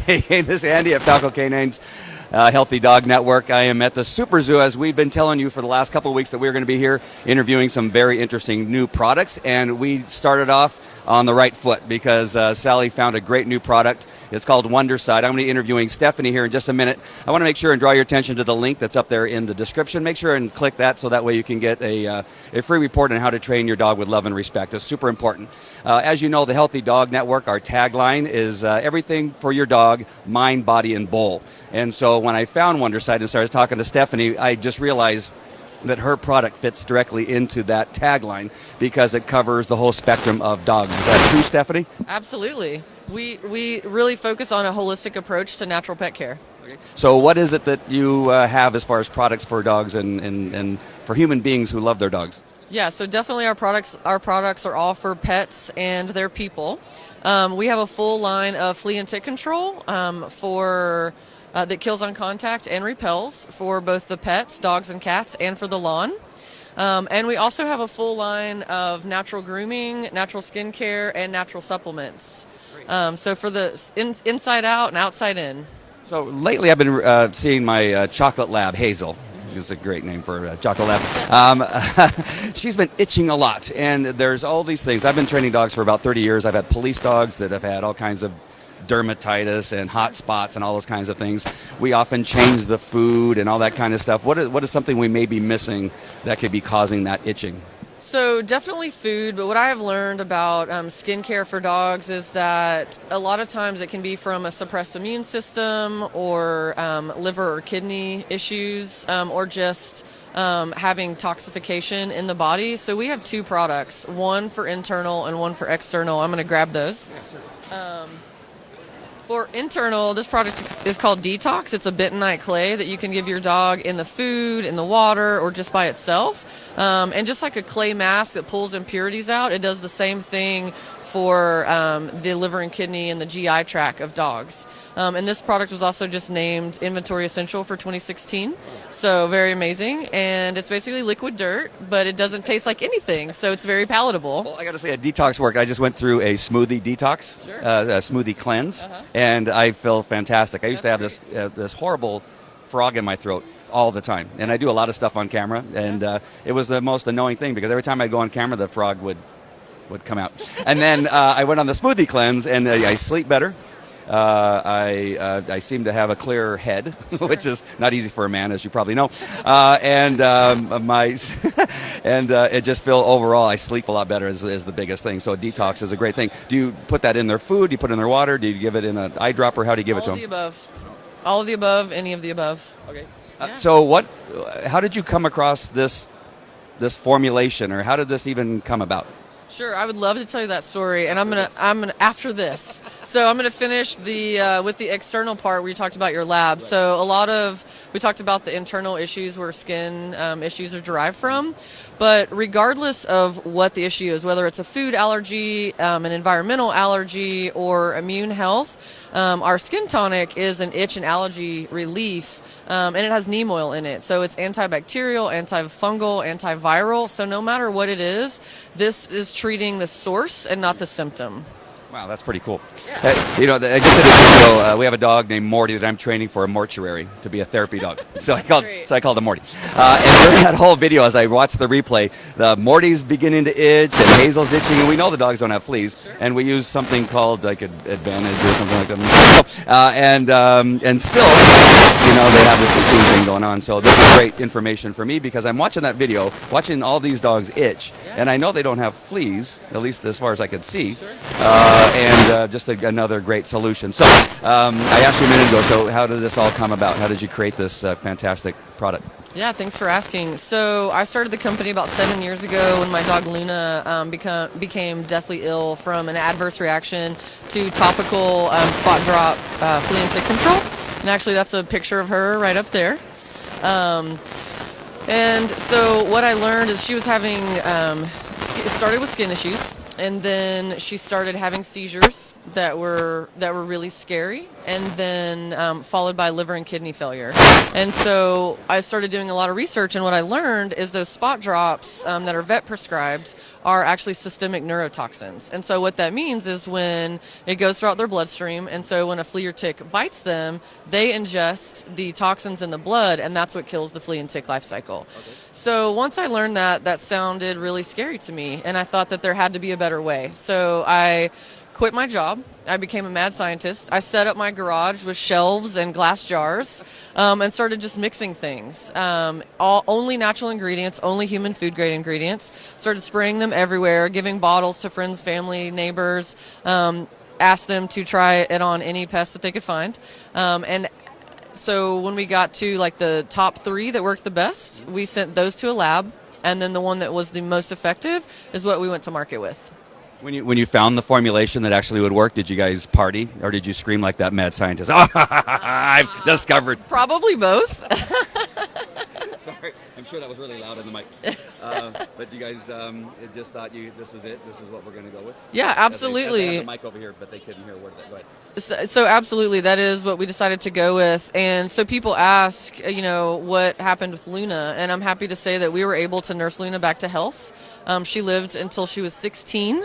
Hey, this is Andy at Falco Canine's Healthy Dog Network. I am at the Super Zoo, as we've been telling you for the last couple of weeks that we're going to be here interviewing some very interesting new products. And we started off on the right foot because Sally found a great new product. It's called Wondercide. I'm going to be interviewing Stephanie here in just a minute. I want to make sure and draw your attention to the link that's up there in the description. Make sure and click that so that way you can get a free report on how to train your dog with love and respect. It's super important. As you know, the Healthy Dog Network, our tagline is everything for your dog, mind, body, and bowl. And so when I found Wondercide and started talking to Stephanie, I just realized that her product fits directly into that tagline because it covers the whole spectrum of dogs. Is that true, Stephanie? Absolutely. We really focus on a holistic approach to natural pet care. Okay. So what is it that you have as far as products for dogs and for human beings who love their dogs? Yeah, so definitely our products are all for pets and their people. We have a full line of flea and tick control that kills on contact and repels for both the pets, dogs and cats, and for the lawn. And we also have a full line of natural grooming, natural skin care, and natural supplements. So for the inside out and outside in. So lately I've been seeing my chocolate lab, Hazel. Is a great name for a chocolate lab. She's been itching a lot, and there's all these things. I've been training dogs for about 30 years. I've had police dogs that have had all kinds of dermatitis and hot spots and all those kinds of things. We often change the food and all that kind of stuff. What is something we may be missing that could be causing that itching? So definitely food, but what I have learned about skincare for dogs is that a lot of times it can be from a suppressed immune system or liver or kidney issues or just having toxification in the body. So we have two products, one for internal and one for external. I'm going to grab those. For internal, this product is called Detox. It's a bentonite clay that you can give your dog in the food, in the water, or just by itself. And just like a clay mask that pulls impurities out, it does the same thing for the liver and kidney and the GI tract of dogs. And this product was also just named Inventory Essential for 2016. So very amazing. And it's basically liquid dirt, but it doesn't taste like anything. So it's very palatable. Well, I got to say, at detox work, I just went through a smoothie detox, Sure. A smoothie cleanse, and I feel fantastic. I used to have this horrible frog in my throat all the time. And I do a lot of stuff on camera, and it was the most annoying thing because every time I go on camera, the frog would come out. And then I went on the smoothie cleanse, and I sleep better. I seem to have a clearer head, which is not easy for a man, as you probably know. And it just feel overall I sleep a lot better is the biggest thing. So detox is a great thing. Do you put that in their food? Do you put it in their water? Do you give it in an eyedropper? How do you give it to them? All of the above. All of the above. Any of the above. Okay. Yeah. So how did you come across this formulation, or how did this even come about? Sure, I would love to tell you that story, and I'm gonna after this. So I'm gonna finish with the external part where you talked about your lab. Right. So we talked about the internal issues where skin issues are derived from, but regardless of what the issue is, whether it's a food allergy, an environmental allergy, or immune health, our skin tonic is an itch and allergy relief. And it has neem oil in it. So it's antibacterial, antifungal, antiviral. So no matter what it is, this is treating the source and not the symptom. Wow, that's pretty cool. Yeah. I just did a video. We have a dog named Morty that I'm training for a mortuary to be a therapy dog. So I called him Morty. And during that whole video, as I watched the replay, Morty's beginning to itch and Hazel's itching, and we know the dogs don't have fleas. Sure. And we use something called like Advantage or something like that. And still, they have this itching thing going on. So this is great information for me because I'm watching that video, watching all these dogs itch, and I know they don't have fleas, at least as far as I could see. Sure. Just another great solution. So I asked you a minute ago, so how did this all come about? How did you create this fantastic product? Yeah, thanks for asking. So I started the company about 7 years ago when my dog Luna became deathly ill from an adverse reaction to topical spot drop flea and tick control. And actually that's a picture of her right up there. And so what I learned is she was having, started with skin issues. And then she started having seizures that were really scary, and then followed by liver and kidney failure. And so I started doing a lot of research, and what I learned is those spot drops that are vet prescribed are actually systemic neurotoxins. And so what that means is when it goes throughout their bloodstream, and so when a flea or tick bites them, they ingest the toxins in the blood, and that's what kills the flea and tick life cycle. Okay. So once I learned that, that sounded really scary to me, and I thought that there had to be a better way. So I quit my job. I became a mad scientist. I set up my garage with shelves and glass jars and started just mixing things. Only natural ingredients, only human food grade ingredients. Started spraying them everywhere, giving bottles to friends, family, neighbors, asked them to try it on any pest that they could find. And so when we got to like the top 3 that worked the best, we sent those to a lab. And then the one that was the most effective is what we went to market with. When you found the formulation that actually would work, did you guys party or did you scream like that mad scientist? Oh, I've discovered. Probably both. Sorry, I'm sure that was really loud in the mic. But you guys just thought this is it. This is what we're going to go with. Yeah, absolutely. I have the mic over here, but they couldn't hear a word of that. Go ahead. So absolutely, that is what we decided to go with. And so people ask, what happened with Luna, and I'm happy to say that we were able to nurse Luna back to health. She lived until she was 16,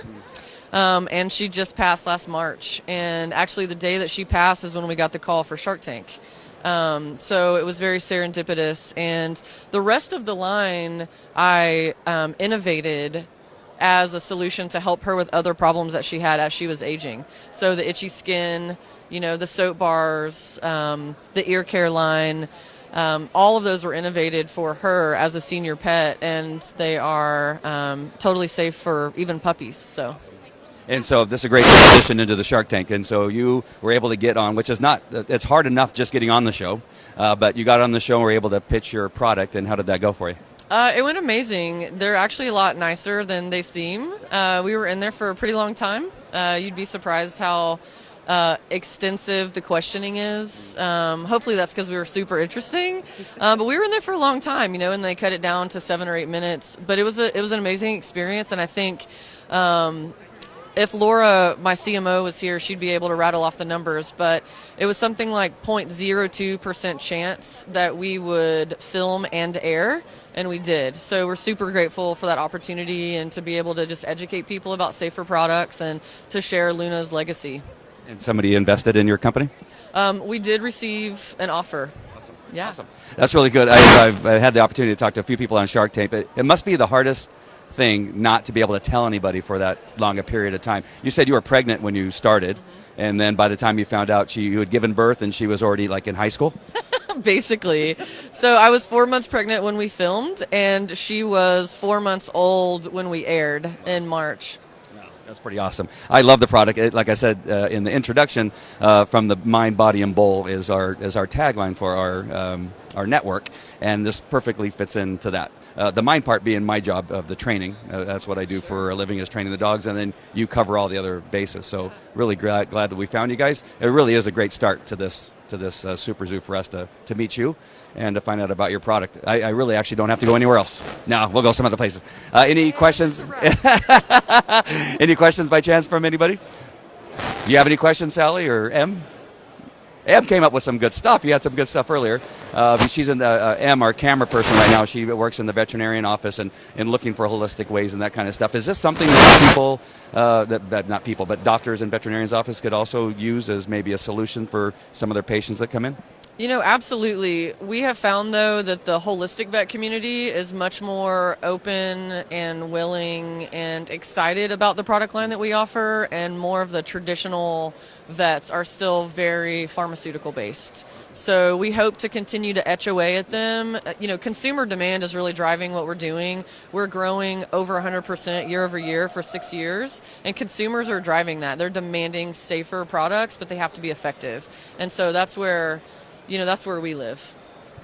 and she just passed last March. And actually the day that she passed is when we got the call for Shark Tank. So it was very serendipitous. And the rest of the line I innovated as a solution to help her with other problems that she had as she was aging. So the itchy skin, the soap bars, the ear care line, all of those were innovated for her as a senior pet, and they are totally safe for even puppies. So. And so this is a great transition into the Shark Tank. And so you were able to get on, which is it's hard enough just getting on the show, but you got on the show and were able to pitch your product. And how did that go for you? It went amazing. They're actually a lot nicer than they seem. We were in there for a pretty long time. You'd be surprised how extensive the questioning is. Hopefully that's because we were super interesting. But we were in there for a long time, and they cut it down to 7 or 8 minutes. But it was an amazing experience, and I think if Laura, my CMO, was here, she'd be able to rattle off the numbers. But it was something like 0.02% chance that we would film and air, and we did. So we're super grateful for that opportunity and to be able to just educate people about safer products and to share Luna's legacy. And somebody invested in your company? We did receive an offer. Awesome. Yeah. Awesome. That's really good. I've had the opportunity to talk to a few people on Shark Tank. It must be the hardest thing not to be able to tell anybody for that long a period of time. You said you were pregnant when you started, and then by the time you found out you had given birth and she was already like in high school? Basically. So I was 4 months pregnant when we filmed, and she was 4 months old when we aired in March. That's pretty awesome. I love the product. Like I said in the introduction, from the Mind, Body, and Bowl is our tagline for our network, and this perfectly fits into that. The mind part being my job of the training. That's what I do for a living, is training the dogs, and then you cover all the other bases. So really glad that we found you guys. It really is a great start to this Super Zoo for us to meet you and to find out about your product. I really actually don't have to go anywhere else. No, we'll go some other places. Any questions? Any questions by chance from anybody? Do you have any questions, Sally or Em? Em came up with some good stuff. You had some good stuff earlier. She's in Em, our camera person right now. She works in the veterinarian office and looking for holistic ways and that kind of stuff. Is this something that people, not people, but doctors and veterinarians' office could also use as maybe a solution for some of their patients that come in? Absolutely. We have found, though, that the holistic vet community is much more open and willing and excited about the product line that we offer, and more of the traditional vets are still very pharmaceutical based. So we hope to continue to etch away at them. Consumer demand is really driving what we're doing. We're growing over 100% year over year for 6 years, and consumers are driving that. They're demanding safer products, but they have to be effective. And so that's where we live.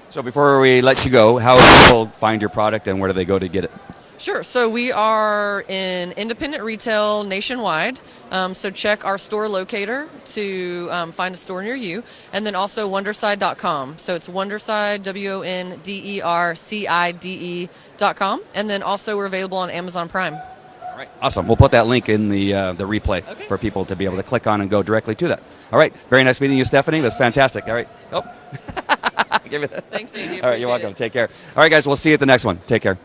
So before we let you go, how do people find your product and where do they go to get it? Sure. So we are in independent retail nationwide. So check our store locator to find a store near you. And then also Wondercide.com. So it's Wondercide, WONDERCIDE.com. And then also we're available on Amazon Prime. All right, awesome. We'll put that link in the replay for people to be able to click on and go directly to that. All right, very nice meeting you, Stephanie. It was fantastic. All right. Oh, give it. Thanks, Andy. All right, you're welcome. Take care. All right, guys, we'll see you at the next one. Take care.